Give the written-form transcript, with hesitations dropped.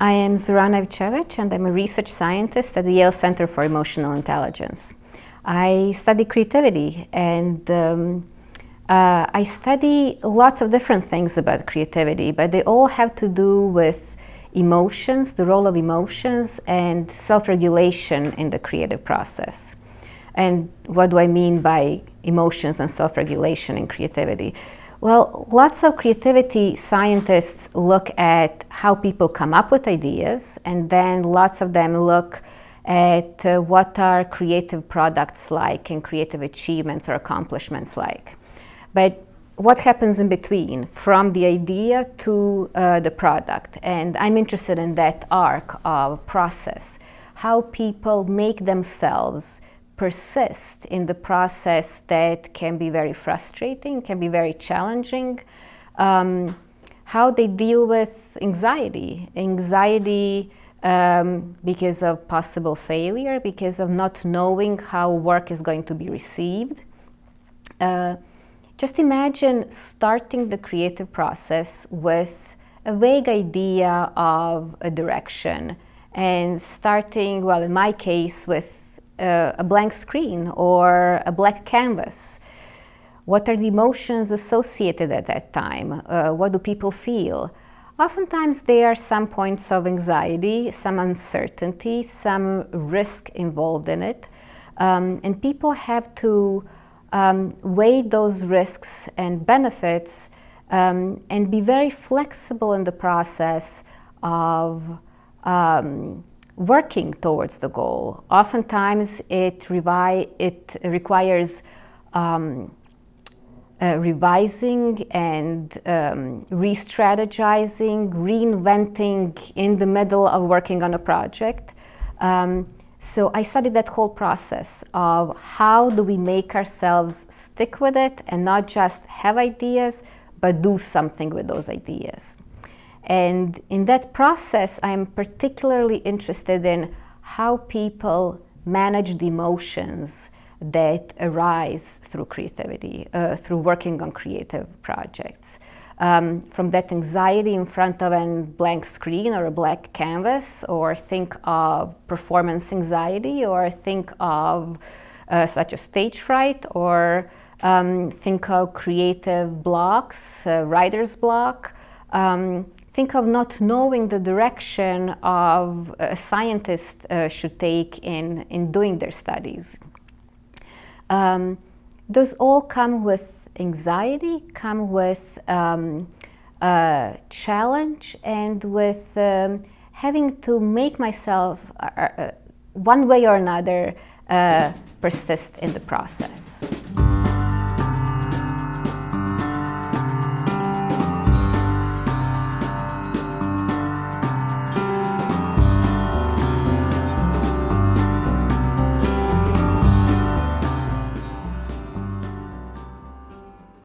I am Zorana Ivcevic, and I'm a research scientist at the Yale Center for Emotional Intelligence. I study creativity, and I study lots of different things about creativity, but they all have to do with emotions, the role of emotions, and self-regulation in the creative process. And what do I mean by emotions and self-regulation in creativity? Well, lots of creativity scientists look at how people come up with ideas, and then lots of them look at what are creative products like and creative achievements or accomplishments like. But what happens in between, from the idea to the product? And I'm interested in that arc of process, how people make themselves persist in the process that can be very frustrating, can be very challenging, how they deal with anxiety because of possible failure, because of not knowing how work is going to be received. Just imagine starting the creative process with a vague idea of a direction and starting, well, in my case, with a blank screen or a black canvas. What are the emotions associated at that time? What do people feel? Oftentimes there are some points of anxiety, some uncertainty, some risk involved in it. And people have to weigh those risks and benefits and be very flexible in the process of working towards the goal. Oftentimes it requires revising and re-strategizing, reinventing in the middle of working on a project. So I studied that whole process of how do we make ourselves stick with it and not just have ideas, but do something with those ideas. And in that process, I'm particularly interested in how people manage the emotions that arise through creativity, through working on creative projects. From that anxiety in front of a blank screen or a black canvas, or think of performance anxiety, or think of such as stage fright, or think of creative blocks, writer's block. Think of not knowing the direction of a scientist should take in doing their studies. Those all come with anxiety, come with challenge, and with having to make myself, one way or another, persist in the process.